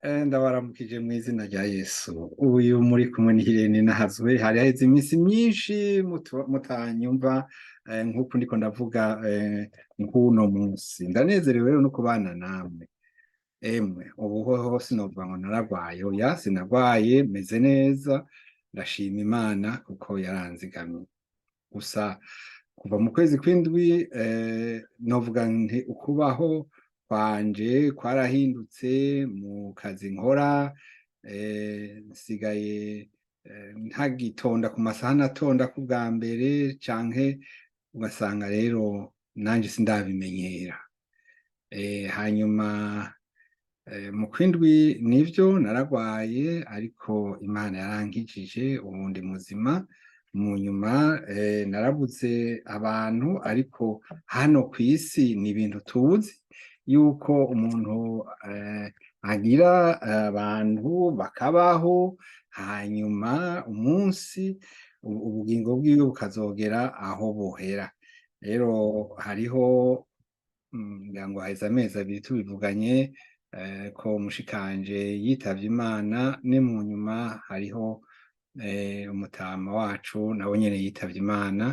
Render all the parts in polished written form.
Ndabaramukije mu izina rya Yesu. Uyu muri kumwe n'Irene Nahazwe, hari haheze iminsi myinshi mutanyumva nk'uko ndiko ndavuga nk'uno munsi. Ndanezerewe rero no kubana namwe. Emwe, ubu hoho sinovuga ngo naragwaye, oya sinagwaye, meze neza, ndashima Imana kuko yaranzigamye. Gusa kuva mu kwezi kw'indwi novuga nti ukubaho kwanje kwarahindutse mu kazi nkora, nsigaye ntagitonda ku masaha natonda kubwa mbere, canke ugasanga rero nanje sindabimenyera. Hanyuma mu kw'indwi nivyo naragwaye, ariko Imana yarankijije, ubu ndi muzima. Mu nyuma narabuze abantu, ariko hano kw'isi ni ibintu tuzi yuko umuntu agira abantu bakabaho, hanyuma umunsi ubugingo bwiwe bukazogera aho buhera. Rero hariho ngira ngo haheze amezi abiri tubivuganye ko mushikanje yitavye Imana, ni mu nyuma hariho umutama wacu nawe nyene yitavye Imana.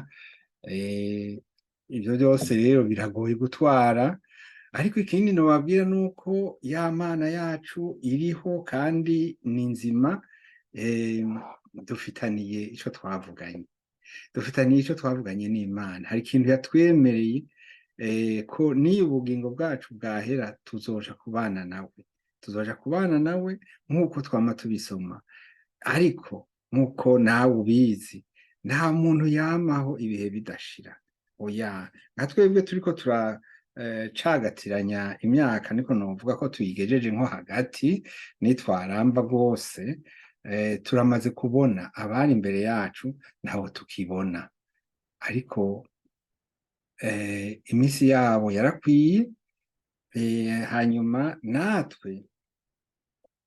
Ivyo vyose rero biragoye gutwara, ariko ikindi nobabwira nuko ya Mana yacu iriho kandi ni nzima. Dufitaniye ico twavuganye n'Imana. Hari ikintu yatwemereye, ko niyo ubugingo bwacu bwahera tuzoja kubana nawe nk'uko twama tubisoma. Ariko nk'uko nawe ubizi, nta muntu yamaho ibihe bidashira, oya. Nka twebwe turiko turacagatiranya imyaka, niko novuga ko tuyigejeje nko hagati, nitwaramba rwose turamaze kubona abari imbere yacu ntabo tukibona, ariko iminsi yabo yarakwiye. Hanyuma natwe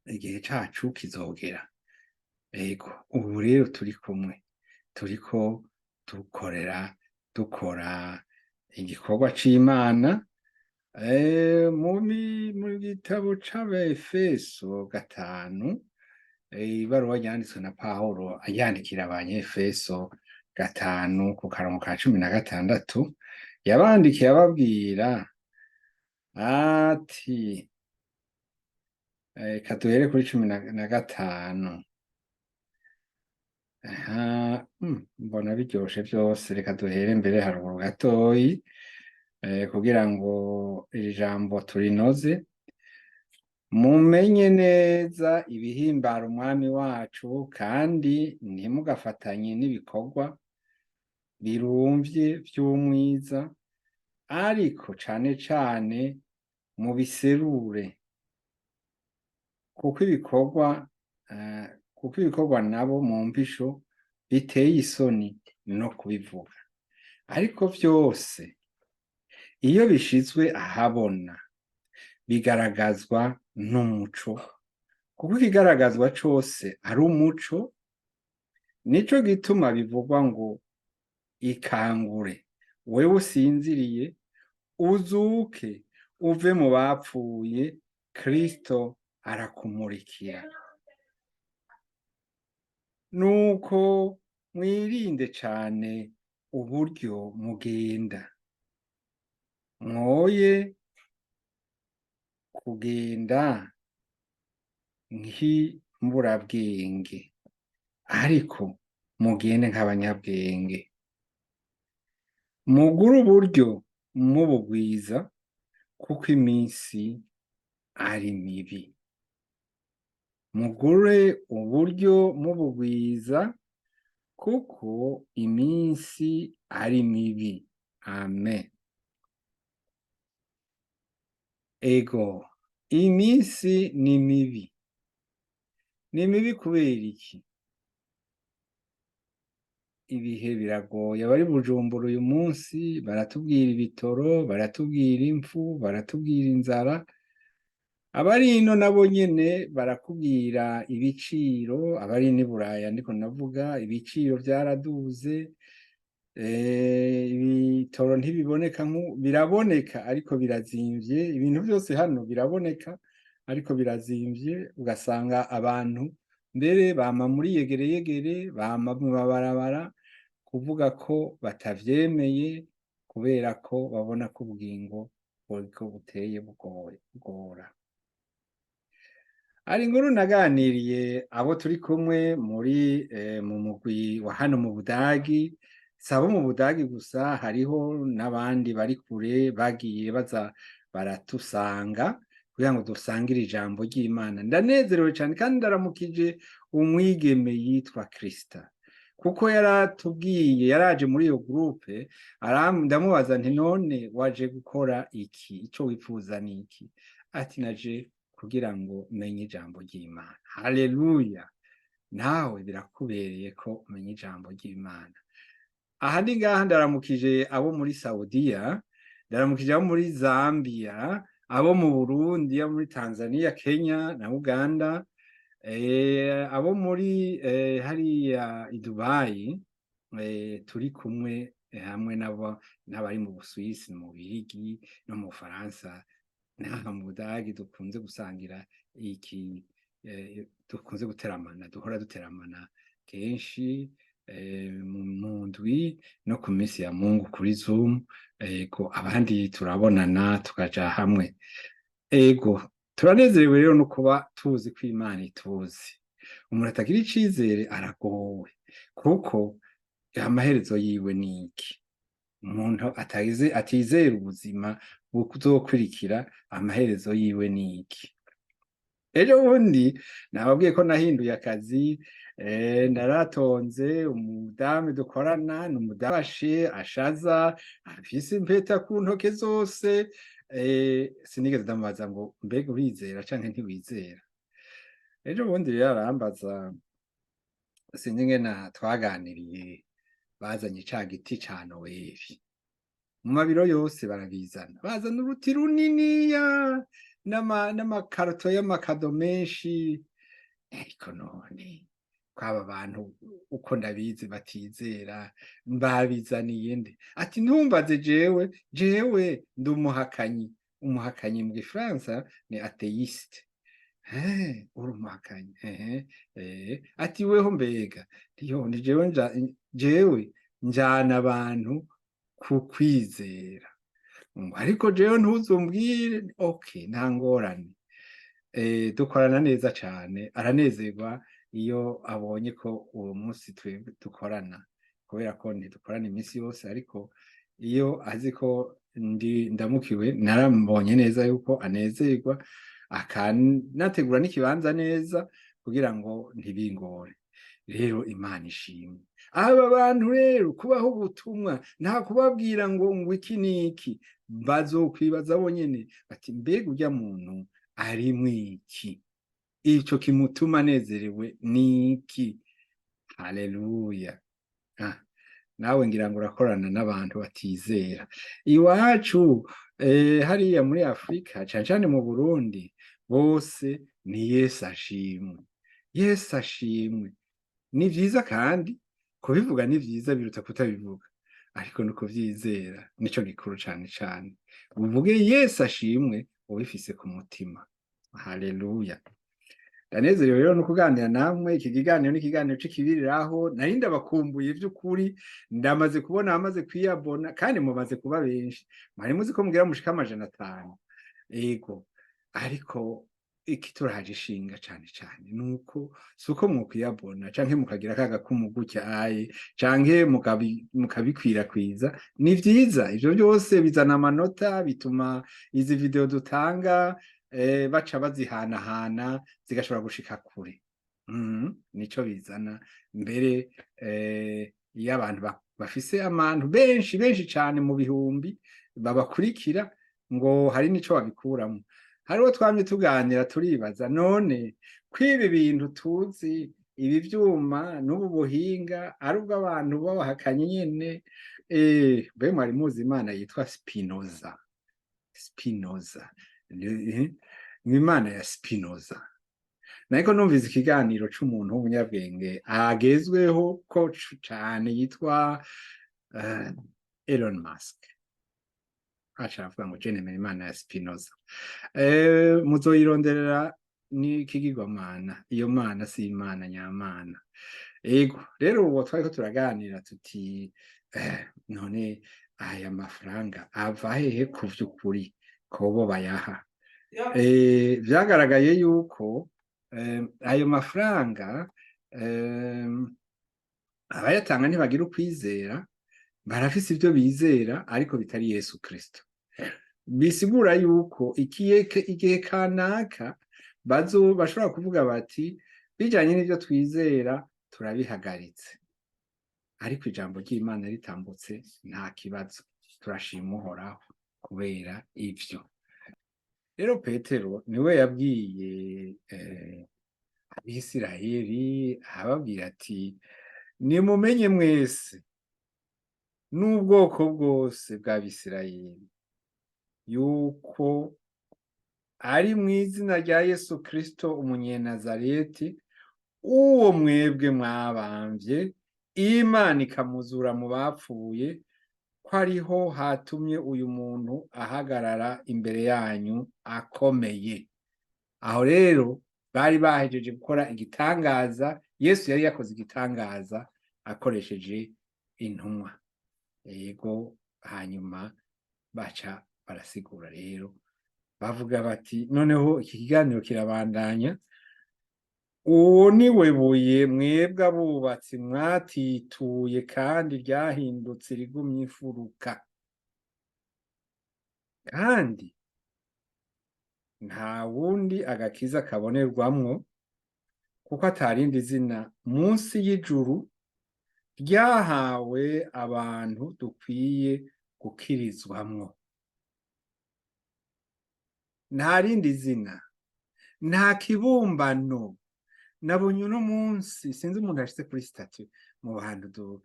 igihe cacu kizogera. Ego, ubu rero turi kumwe, turiko dukora igikorwa c'Imana mu gitabo c'Abefeso 5, ibaruwa yanditswe na Pawulo ayandikira Abanyefeso 5 ku karongo ka 16, yabandikiye ababwira ati, kaduhere kuri 15. Mbona biryoshe vyose, reka duhere mbere haruguru gatoyi kugira ngo iri jambo turinoze. Mumenye neza ibihimbara umwami wacu, kandi ntimugafatanye n'ibikorwa birumvye vy'umwiza, ariko cane cane mubiserure, kuko ibikorwa nabo mu mvisho biteye isoni no kubivuga. Ariko vyose iyo bishizwe ahabona bigaragazwa n'umuco, kuko ikigaragazwa cose ari umuco. Nico gituma bivugwa ngo ikangure wewe usinziriye, uzuke uve mu bapfuye, Kristo arakumurikira. Nuko mwirinde cane uburyo mugenda, mwoye kugenda nk'imburabwenge, ariko mugende nk'abanyabwenge. Mugure uburyo mubugwiza, kuko iminsi ari mibi. Mugure uburyo mubugwiza, kuko iminsi ari mibi. Amen. Ego, iminsi ni mibi. Ni mibi kubera iki? Ibihe biragoye. Abari Bujumbura uyu munsi baratubwira ibitoro, baratubwira impfu, baratubwira inzara. Abari ino nabo nyene barakubwira ibiciro. Abari n'i Buraya ndiko navuga, ibiciro vyaraduze, ibitoro ntibiboneka, biraboneka ariko birazimvye. Ibintu vyose hano biraboneka, ariko birazimvye, ugasanga abantu mbere bama muri yegereyegere, bama mu mabarabara kuvuga ko batavyemeye, kubera ko babona ko ubugingo buriko buteye bugora. Hari inkuru naganiriye abo turi kumwe mu mugwi wa hano mu Budagi, si abo mu Budagi gusa, hariho n'abandi bari kure bagiye baza baratusanga kugira ngo dusangire ijambo ry'Imana. Ndanezerewe cyane kandi ndaramukije umwigeme yitwa Krista, kuko yaratubwiye, yaraje muri iyo groupe, ndamubaza nti none waje gukora iki, ico wifuza ni iki? Ati naje kugira ngo menye ijambo ry'Imana. Haleluya! Nawe birakubereye ko umenya ijambo ry'Imana. Aha ndi ngaha ndaramukije abo muri Saudiya, ndaramukije abo muri Zambia, abo mu Burundi, abo muri Tanzania, Kenya na Uganda, abo muri hariya i Dubai, turi kumwe hamwe n'abari mu Busuwisi, mu Bubiligi no mu Bufaransa, n'aha mu Budagi dukunze gusangira dukunze guteramana, duhora duteramana kenshi mu ndwi no ku minsi ya Mungu kuri Zoom. Ego abandi turabonana tukaja hamwe. Ego turanezerewe rero no kuba tuzi ko Imana ituzi. Umuntu atagira icizere aragowe, kuko amaherezo yiwe ni iki? Umuntu atizera ubuzima buzokurikira, amaherezo yiwe ni iki? Ejo bundi nababwiye ko nahinduye akazi, naratonze umudamu dukorana, ni umudamu ashaza, afise impeta ku ntoke zose, sinigeze ndamubaza ngo mbega urizera canke ntiwizera? Ejo bundi rero arambaza, sinzi ingene twaganiriye, bazanye ca giti ca Noweli, mu mabiro yose barabizana, bazana uruti runiniya n'amakaroto y'amakado menshi. Ariko none kwaba bantu uko ndabizi batizera, mbabizaniye nde? Ati ntumbaze jewe ndi umuhakanyi. Umuhakanyi mu Gifaransa ni atheiste. Uri umuhakanyi? Ati weho mbega? Ndi jewe njana abantu ku kwizera, ariko jewe ntuzumbwire. Okay, nta ngorane. Dukorana neza cane, aranezerwa iyo abonye ko uwo munsi twebwe dukorana, kubera ko ntidukorana iminsi yose, ariko iyo azi ko ndamukiwe, narambonye neza yuko anezerwa, akanategura n'ikibanza neza kugira ngo ntibingore. Rero Imana ishimwe. Aba bantu rero kubaho ubutumwa, nta kubabwira ngo iki niki, bazokwibaza bonyene bati mbega urya muntu ari mwiki, ico kimutuma anezerewe niki? Haleluya! Nawe ngira ngo urakorana n'abantu batizera. Iwacu hariya muri Afrika, cane cane mu Burundi, bose ni Yesu ashimwe. Yesu ashimwe. Ni vyiza, kandi kubivuga ni vyiza biruta kutabivuga, ariko no kuvyizera nico gikuru cane cane. Uvuge Yesu ashimwe ubifise ku mutima. Haleluya! Ndanezerewe rero no kuganira namwe. Iki kiganiro ni ikiganiro c'ikibiriraho, nari ndabakumbuye vy'ukuri, ndamaze kubona abamaze kwiyabona, kandi mumaze kuba benshi. Mwari muzi ko mugira mushika 500. Ego, ariko ikituraje ishinga cane cane nuko suko mwokwiyabona canke mukagira akaga k'umugutya canke mukabikwirakwiza. Ni vyiza, ivyo byose bizana amanota, bituma izi video dutanga baca bazihanahana zigashobora gushika kure. Nico bizana. Mbere iyo abantu bafise abantu benshi cane mu bihumbi babakurikira, ngo hari nico babikuramwo. Hariho twamye tuganira turibaza, none kwibi bintu tuzi, ibi vyuma n'ubu buhinga ari ubw'abantu babahakanye nyene. Mbe mwari muzi Imana yitwa Spinoza? Imana ya Spinoza. Nariko numvise ikiganiro c'umuntu w'umunyabwenge agezweho ko cane yitwa Elon Musk. avuga ngo je nemera imana ya Spinoza. Muzoyironderera n'ikigirwamana, iyo mana si imana nyamana. Ego rero uwo twariko turaganira tuti none aya mafaranga ava hehe ku vy'ukuri kobo bayaha? Vyagaragaye yuko ayo mafaranga abayatanga ntibagira ukwizera, barafise ivyo bizera ariko bitari Yesu Kristo. Bisigura yuko igihe kanaka bashobora kuvuga bati bijanye n'ivyo twizera turabihagaritse, ariko ijambo ry'Imana ritambutse nta kibazo, turashima Uhoraho kubera ivyo. Rero Petero niwe yabwiye Abisirayeli, ababwira ati nimumenye mwese n'ubwoko bwose bw'Abisirayeli yuko ari mu izina rya Yesu Kristo umunyenazareti, uwo mwebwe mwabamvye, Imana ikamuzura mu bapfuye, ko ariho hatumye uyu muntu ahagarara imbere yanyu akomeye. Aho rero bari bahejeje gukora igitangaza, Yesu yari yakoze igitangaza akoresheje intumwa. Yego, hanyuma baca barasigura rero bavuga bati noneho iki kiganiro kirabandanya, uwo niwe buye mwebwe abubatsi mwatituye kandi ryahindutse rigumye imfuruka, kandi nta wundi agakiza kabonerwamwo, kuko atarindi zina munsi y'ijuru ryahawe abantu dukwiye gukirizwamwo. Nta rindi zina, nta kibumbano. Nabonye uno munsi sinzi umuntu yashyize kuri statut mu bantu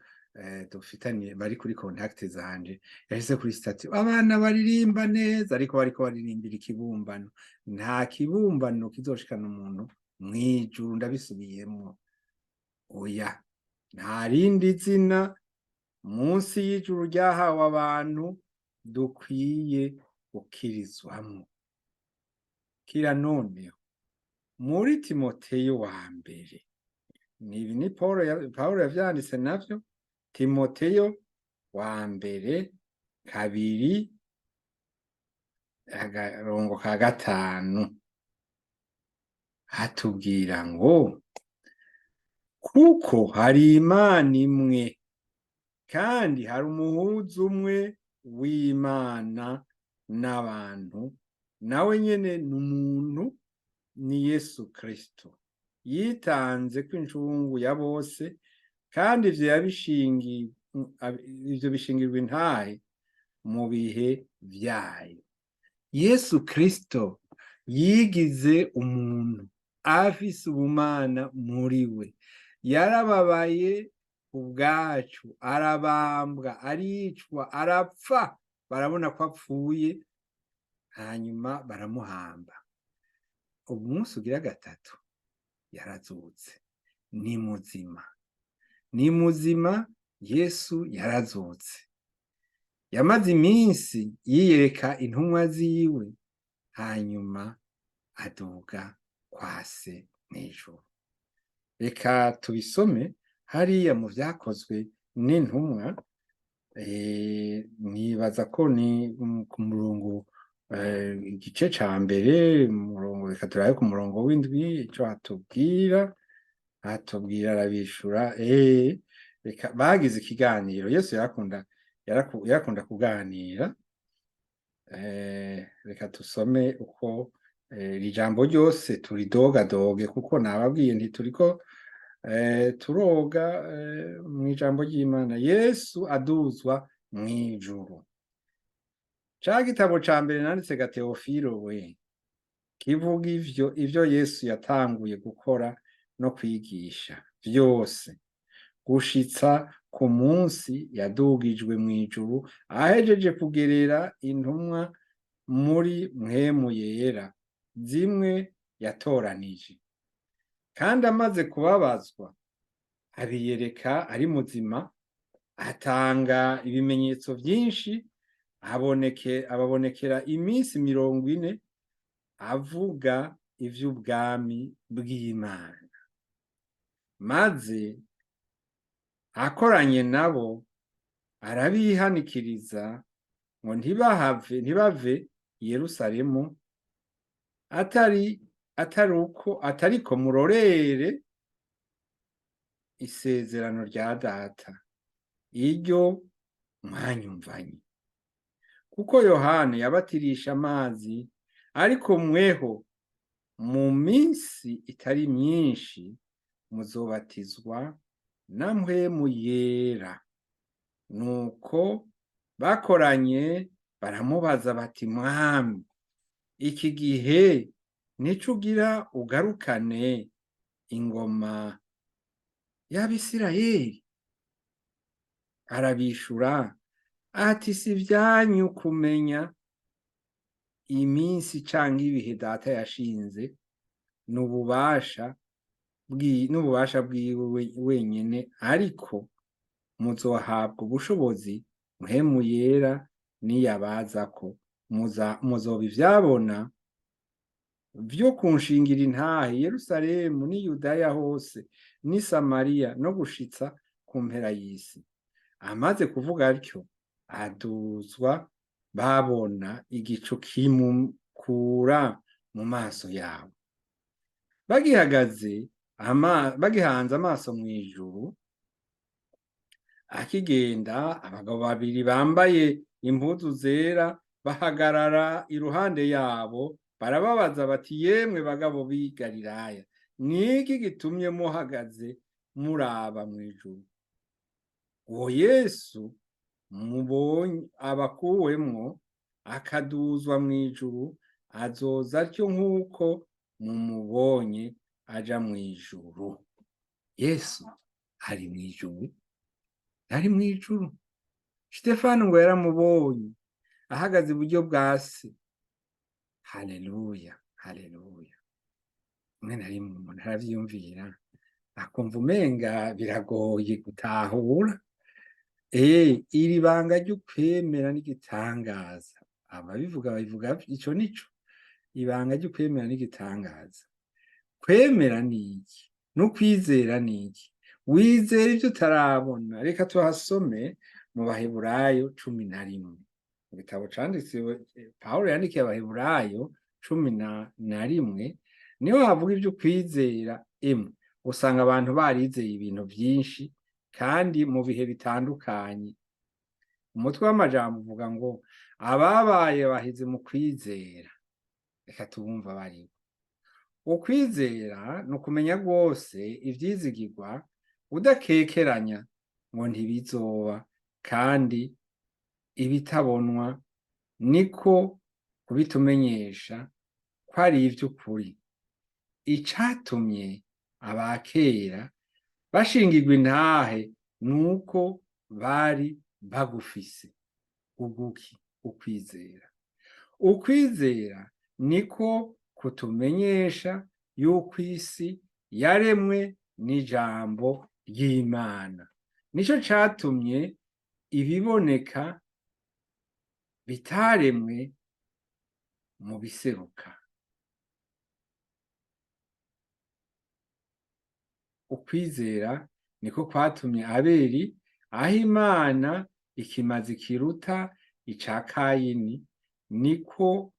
dufitanye bari kuri contact zanje, yashyize kuri statut abana baririmba neza ariko bariko baririmbira ikibumbano. Nta kibumbano kizoshikana umuntu mwijuru, ndabisubiyemwo. Oya, nta rindi zina munsi y'ijuru ryahawe abantu dukwiye gukirizwamwo. Kira noneho muri Timoteyo wa mbere, nibi ni Paulo yavyanditse navyo, Timoteyo wa mbere 2:5 hatubwira ngo kuko hari Imana imwe kandi hari umuhuza umwe w'Imana n'abantu, nawe nyene n'umuntu, ni Yesu Kristo, yitanze kw'incungu ya bose, kandi ivyo bishingirwa intahe mu bihe vyayo. Yesu Kristo yigize umuntu, afise ubumana muri we, yarababaye ubwacu, arabambwa, aricwa, arapfa, barabona ko apfuye, hanyuma baramuhamba. Umunsi ugira gatatu yarazutse, ni muzima, ni muzima. Yesu yarazutse, yamaze iminsi yiyereka intumwa ziwe, hanyuma aduga kwa Se mw'ijuru. Reka tubisome hariya mu vyakozwe n'intumwa, nibaza ko ni ku murongo igice ca mbere, umurongo reka turabe ku murongo w'indwi ico hatubwira arabishura. Reka bagize ikiganiro, Yesu yarakunda kuganira. Reka tusome uko iri jambo ryose turidogadoge, kuko nababwiye ntituriko turoga mw'ijambo ry'Imana. Yesu aduzwa mw'ijuru. Ca gitabo ca mbere nanditse ga Teofilo we, kivuga ivyo Yesu yatanguye gukora no kwigisha vyose, gushitsa ku munsi yadugijwe mw'ijuru, ahejeje kugerera intumwa muri mpwemu yera, zimwe yatoranije. Kandi amaze kubabazwa, abiyereka ari muzima, atanga ibimenyetso vyinshi, ababonekera iminsi 40 avuga ivy'ubwami bw'Imana, maze akoranye nabo arabihanikiriza ngo ntibave i Yerusalemu atariko murorere isezerano rya data iryo mwanyumvanye, kuko Yohana yabatirisha amazi, ariko mweho mu minsi itari myinshi muzobatizwa na mpwemu yera. Nuko bakoranye baramubaza bati, mwami, iki gihe nico ugira ugarukane ingoma y'Abisirayeli? Arabishura ati, si vyanyu kumenya iminsi canke ibihe data yashinze, n'ububasha bwiwe wenyene, ariko muzohabwa ubushobozi mpwemu yera niyabazako, muzoba ivyabona vyo kunshingira intahe Yerusalemu n'i Yudaya hose n'i Samariya no gushitsa ku mpera y'isi. Amaze kuvuga atyo aduzwa, babona igicu kimukura mu maso yabo. Bagihanze amaso mw'ijuru, akigenda, abagabo babiri bambaye impuzu zera bahagarara iruhande yabo, barababaza bati, yemwe bagabo b'i Galilaya, niki gitumye muhagaze muraba mw'ijuru? Uwo Yesu mubonye abakuwemwo akaduzwa mw'ijuru, azoza atyo nk'uko mumubonye aja mw'ijuru. Yesu ari mw'ijuru, ari mw'ijuru. Stefano ngo yaramubonye ahagaze iburyo bwa se. Haleluya, haleluya. Mwe na rimwe umuntu aravyiyumvira akumva umenga biragoye gutahura. Iri banga ry'ukwemera n'igitangaza, ababivuga babivuga ico nico, ibanga ry'ukwemera n'igitangaza. Kwemera niki? N'ukwizera niki? Wizera ivyo utarabona. Reka tuhasome mu Baheburayo 11, mu gitabo canditse Pawulo yandikiye Abaheburayo 11, niho havuga ivyo kwizera. Usanga abantu barizeye ibintu vyinshi kandi mu bihe bitandukanye. Umutwe w'amajambo uvuga ngo ababaye bahize mu kwizera. Reka tubumva baribo. Ukwizera ni ukumenya rwose ivyizigirwa, udakekeranya ngo ntibizoba, kandi ibitabonwa niko kubitumenyesha ko ari ivy'ukuri. Icatumye abakera bashingirwa intahe nuko bari bagufise ukwizera. Ukwizera niko kutumenyesha yuko isi yaremwe n'ijambo ry'Imana. Nico catumye ibiboneka bitaremwe mu biseruka. Ukwizera niko kwatumye Abeli aho Imana ikimazi kiruta ica Kayini, niko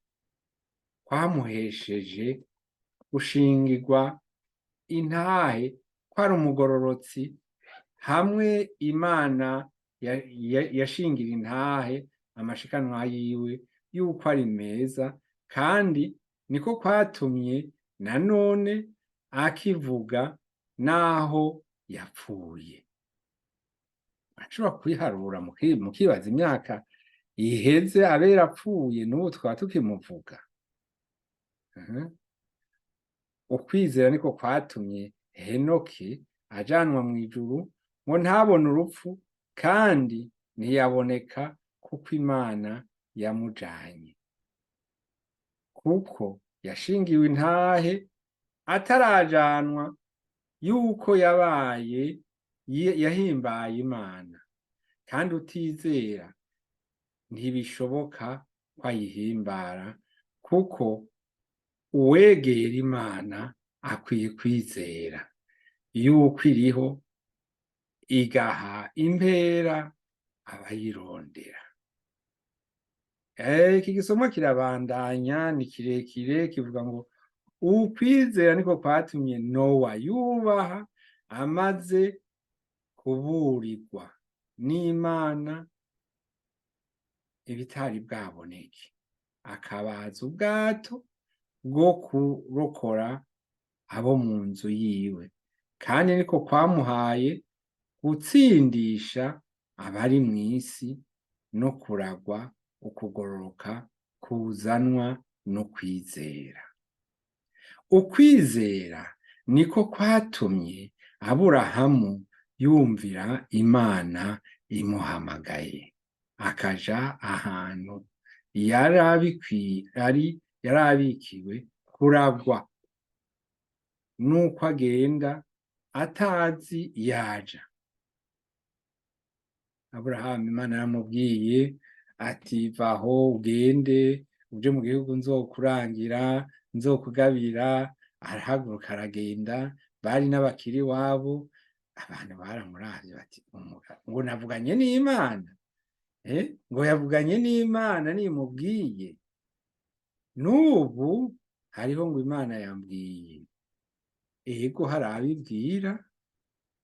kwamuhesheje gushingirwa intahe ko ari umugororotsi, hamwe Imana yashingira intahe amashikanwa yiwe yuko ari meza, kandi niko kwatumye nanone akivuga naho yapfuye. Ashobora kwiharura mukibaza imyaka iheze abera apfuye, n'ubu twaba tukimuvuga. Ukwizera niko kwatumye Henoki ajanwa mw'ijuru ngo ntabone urupfu, kandi ntiyaboneka kuko Imana yamujanye, kuko yashingiwe intahe atarajanwa yuko yahimbaye Imana. Kandi utizera ntibishoboka ko ayihimbara, kuko uwegera Imana akwiye kwizera yuko iriho igaha impera abayirondera. Iki gisomwa kirabandanya, ni kirekire, kivuga ngo ukwizera niko kwatumye Nowa yubaha amaze kuburirwa n'Imana ibitari bwaboneke, akabaza ubwato bwo kurokora abo mu nzu yiwe, kandi niko kwamuhaye gutsindisha abari mu isi no kuragwa ukugororoka kuzanwa no kwizera. Ukwizera niko kwatumye Aburahamu yumvira Imana imuhamagaye, akaja ahantu yari abikiwe kuragwa, nuko agenda atazi yaja. Aburahamu Imana yaramubwiye ati vaho ugende uje mu gihugu nzokurangira, nzokugabira. Arahaguruka aragenda, bari n'abakiri wabo. Abantu baramuravye bati ngo navuganye n'Imana, ngo yavuganye n'Imana nimubwiye. N'ubu hariho ngo Imana yambwiye. Ego hari abibwira,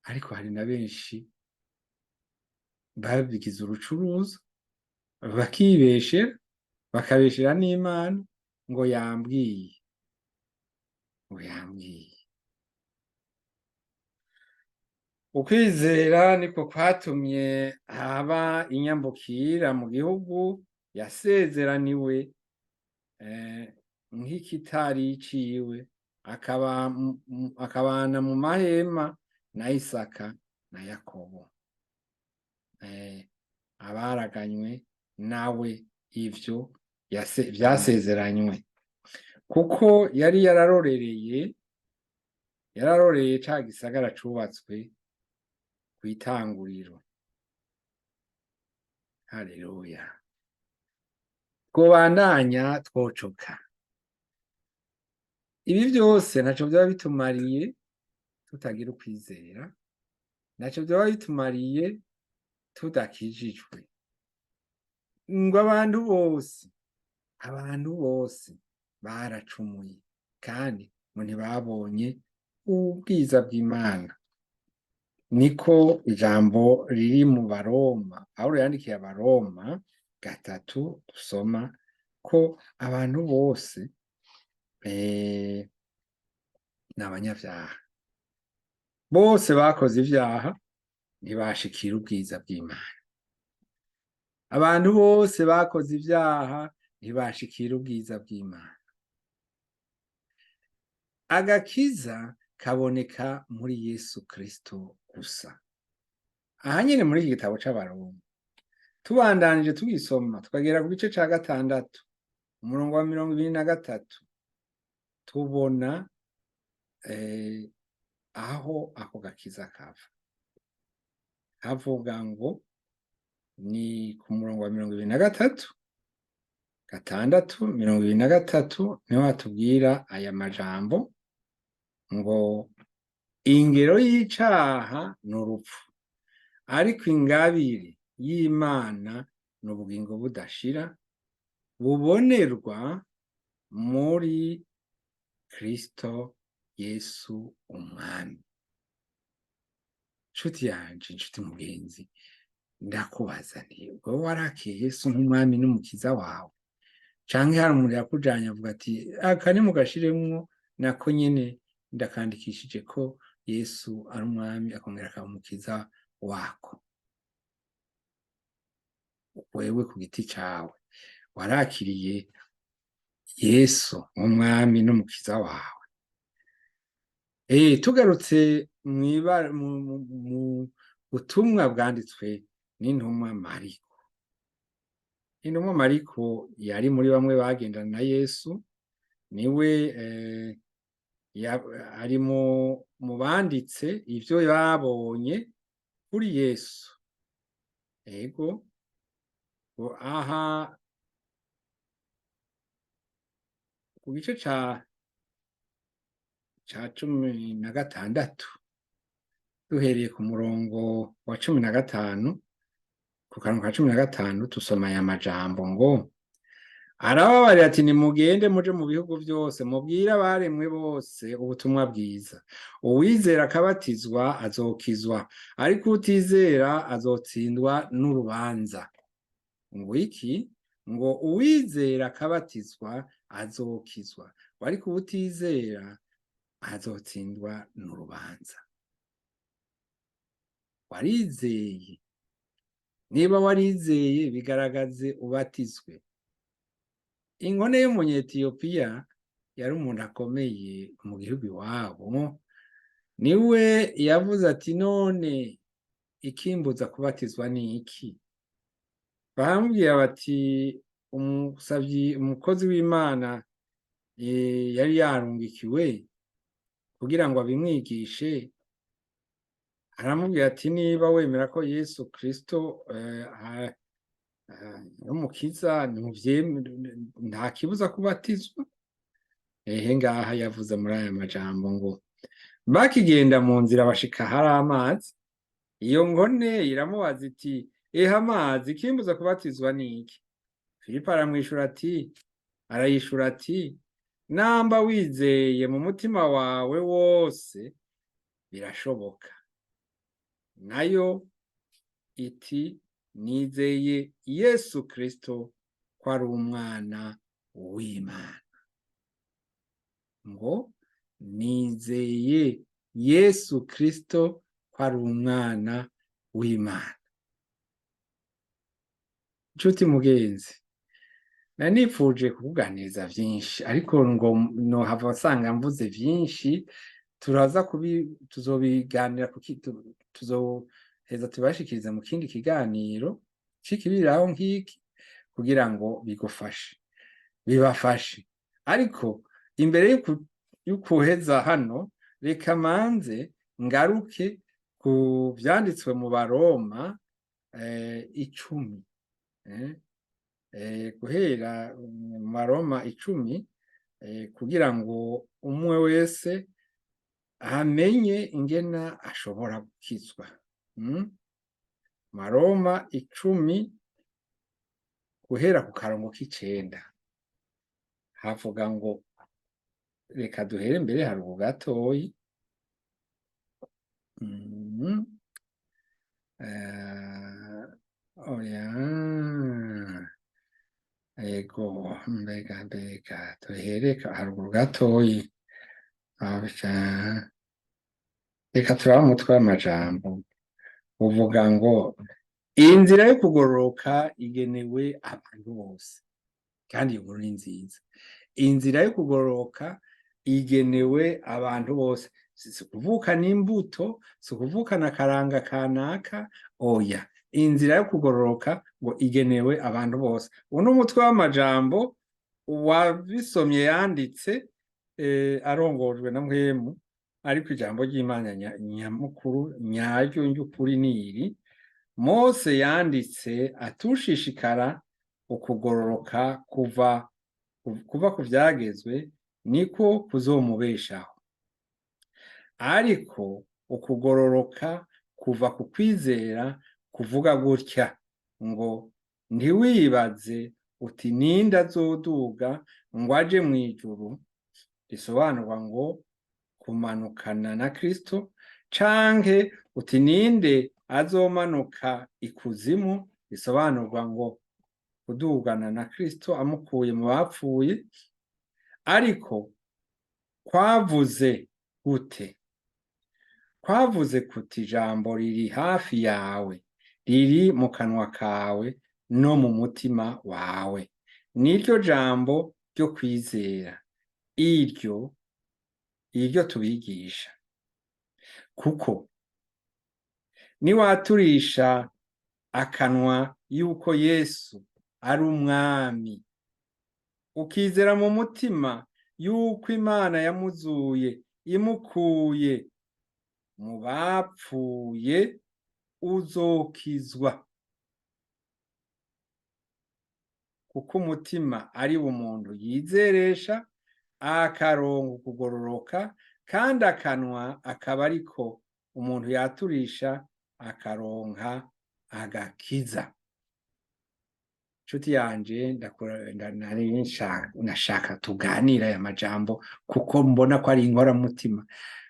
ariko hari na benshi babigize urucuruzi, bakibeshera, bakabeshera n'Imana ngo yambwiye, ngo yambwiye. Ukwizera niko kwatumye haba inyambukira mu gihugu yasezeraniwe nk'ikitari iciwe, akabana mu mahema na Isaka na Yakobo, abaraganywe nawe ivyo vyasezeranywe, kuko yari yararoreye ca gisagara cubatswe kw'itanguriro. Haleluya. Twobandanya twocoka. Ibi vyose ntaco vyaba bitumariye tutagira ukwizera, ntaco vyaba bitumariye tudakijijwe. Ngo abantu bose baracumuye, kandi ngo ntibabonye ubwiza bw'Imana. Niko ijambo riri mu Baroma, Pawulo yandikiye Abaroma 3 dusoma ko abantu bose ni abanyavyaha, bose bakoze ivyaha ntibashikira ubwiza bw'Imana. Abantu bose bakoze ivyaha ntibashikira ubwiza bw'Imana. Agakiza kaboneka muri Yesu Kristo gusa. Aha nyene muri iki gitabo c'Abaroma, tubandanije tugisoma tukagera ku gice ca 6 umurongo wa 23, tubona aho ako gakiza kava. Havuga ngo ni ku murongo wa 23, 23 niho hatubwira aya majambo ngo ingero y'icaha ni urupfu, ariko ingabire y'Imana ni ubugingo budashira bubonerwa muri Kristo Yesu umwami. Nshuti yanje, nshuti mugenzi, ndakubaza nti wowe warakiye Yesu nk'umwami n'umukiza wawe? Canke hari umuntu yakujanye avuga ati aka nimugashiremwo nako nyene ndakandikishije ko Yesu ari umwami akongera akaba umukiza wako? Wewe ku giti cawe warakiriye Yesu nk'umwami n'umukiza wawe? Tugarutse mu butumwa bwanditswe n'intumwa Mariko. Intumwa Mariko yari muri bamwe bagendana na Yesu, niwe ari mu banditse ivyo babonye kuri Yesu. Ego aha ku gice ca 16 duhereye ku murongo wa 15 ku kantu ka 15 tusoma aya majambo ngo arababarira ati nimugende muje mu bihugu byose mubwire abaremwe bose ubutumwa bwiza uwizera akabatizwa azokizwa ariko utizera azotsindwa n'urubanza ngo iki ngo uwizera akabatizwa azokizwa ariko utizera azotsindwa n'urubanza. Warizeye, niba warizeye bigaragaze ubatizwe. Inkone y'umunyetiyopiya yari umuntu akomeye mu gihugu iwabo, niwe yavuze ati none ikimbuza kubatizwa ni iki? Bambwira bati umukozi w'Imana yari yarungikiwe kugira ngo abimwigishe, aramubwira ati niba wemera ko Yesu Kristo umukiza nta kibuza kubatizwa. Ehe ngaha yavuze muri aya majambo ngo bakigenda mu nzira bashika hari amazi, iyo nkone iramubaza iti ehe amazi ikimbuza kubatizwa ni iki? Filipo arayishura ati namba wizeye mu mutima wawe wose birashoboka. Nayo iti nizeye Yesu Kristo ko ari umwana w'Imana. Ngo nizeye Yesu Kristo ko ari umwana w'Imana. Nshuti mugenzi, nanipfuje kukuganiriza vyinshi, ariko ngo nohava asanga mvuze vyinshi, tuzobiganira tuzoheza tubashikiriza mu kindi kiganiro cikibiraho nk'iki kugira ngo bibafashe. Ariko imbere y'ukuheza hano, reka manze ngaruke ku vyanditswe mu Baroma 10, guhera mu Baroma 10, kugira ngo umwe wese amenye ingena ashobora gukizwa. Baroma 10 guhera ku karongo k'9 havuga ngo, reka duhere mbere harugu gatoyi. Ego mbega duhere haruguru gatoyi. Reka turaba umutwe w'amajambo uvuga ngo inzira yo kugororoka igenewe abantu bose, kandi iyo nkuru ni nziza. Inzira yo kugororoka igenewe abantu bose, si kuvukana imbuto, si kuvukana akaranga kanaka, oya, inzira yo kugororoka ngo igenewe abantu bose. Uno umutwe w'amajambo uwabisomye yanditse arongojwe na mpwemu, ariko ijambo ry'Imana nyamukuru nyaryo ry'ukuri niri. Mose yanditse atushishikara ukugororoka kuva ku vyagezwe niko kuzomubeshaho, ariko ukugororoka kuva ku kwizera kuvuga gutya ngo ntiwibaze uti ninde azoduga ngo aje mw'ijuru, risobanurwa ngo kumanukana na Kristo, canke uti ninde azomanuka ikuzimu, risobanurwa ngo kudugana na Kristo amukuye mu bapfuye. Ariko kwavuze gute? Kwavuze kuti ijambo riri hafi yawe, riri mu kanwa kawe no mu mutima wawe, niryo jambo ryo kwizera, iryo tubigisha. Kuko niwaturisha akanwa yuko Yesu ari umwami, ukizera mu mutima yuko Imana yamuzuye imukuye mu bapfuye, uzokizwa. kuko umutima ari wo umuntu yizeresha akaronka ukugororoka, kandi akanwa akaba ariko umuntu yaturisha akaronka agakiza. Nshuti yanje nashaka tuganire aya majambo kuko mbona ko ari inkoramutima.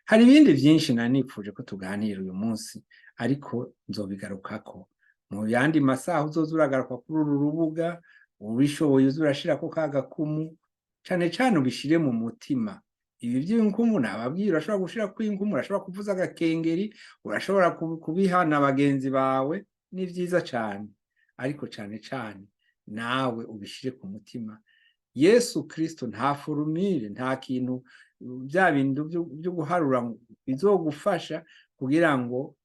Hari ibindi vyinshi nanipfuje ko tuganira uyu munsi, ariko nzobigarukako mu yandi masaha. Uzoza uragaruka kuri uru rubuga, ubishoboye uza urashirako ka gakumu, cane cane ubishire mu mutima. Ibi vy'inkumu nababwira, urashobora gushirako inkumu, urashobora kuvuza agakengeri, urashobora kubihana bagenzi bawe, ni vyiza cane, ariko cane cane nawe ubishire ku mutima. Yesu Kristo nta furumire, nta kintu vya bintu vyo guharura bizogufasha kugira ngo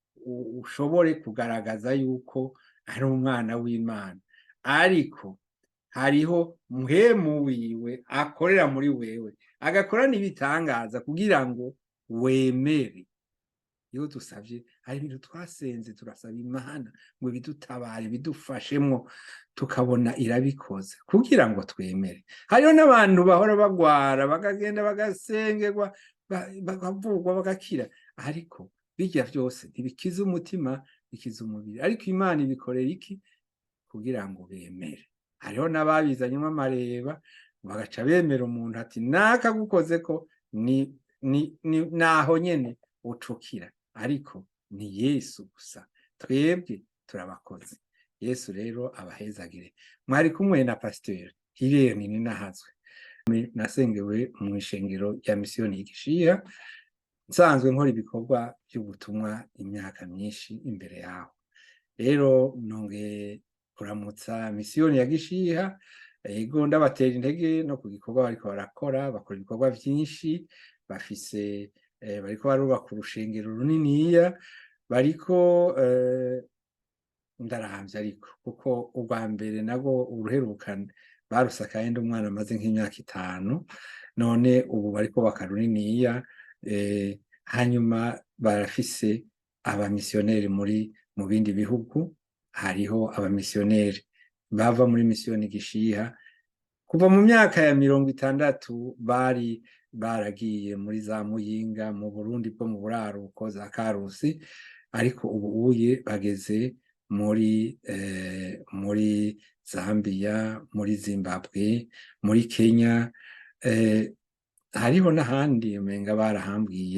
ushobore kugaragaza yuko ari umwana w'Imana, ariko hariho mpwemu wiwe akorera muri wewe, agakora n'ibitangaza kugira ngo wemere. Iyo dusavye, hari ibintu twasenze turasaba Imana ngo bidutabare, bidufashemwo, tukabona irabikoze kugira ngo twemere. Hariho n'abantu bahora bagwara, bakagenda bagasengerwa, bakavugwa bagakira, ariko birya vyose ntibikiza umutima, bikiza umubiri. Ariko Imana ibikorera iki? Kugira ngo bemere. Hariho n'ababizanyemo amareba, bagaca bemera umuntu ati nakagukozeko naho nyene ucukira, ariko ni Yesu gusa. Twebwe turabakozi. Yesu rero abahezagire. Mwari kumwe na Pasteur Irene Ninahazwe, nasengewe mu ishengero rya misiyoni Igishiha, nsanzwe nkora ibikorwa by'ubutumwa imyaka myinshi imbere yaho. Rero nongeye kuramutsa misiyoni ya Gishiha, ego ndabatera intege no ku gikorwa bariko barakora. Bakora ibikorwa vyinshi, bafise bariko barubaka urushengero runiniya, bariko ndaravye, ariko kuko ubwa mbere nago uruherukane barusakaye ndi umwana amaze nk'imyaka 5, none ubu bariko bakaruniniya. Hanyuma barafise abamisiyoneri mu bindi bihugu. Hariho abamisiyoneri bava muri misiyoni Gishiha kuva mu myaka ya 60 bari baragiye muri za Muyinga, mu Burundi bwo mu buraruko, za Karusi, ariko ubu uye bageze muri Zambia, muri Zimbabwe, muri Kenya, hariho n'ahandi umenga barahambwiye.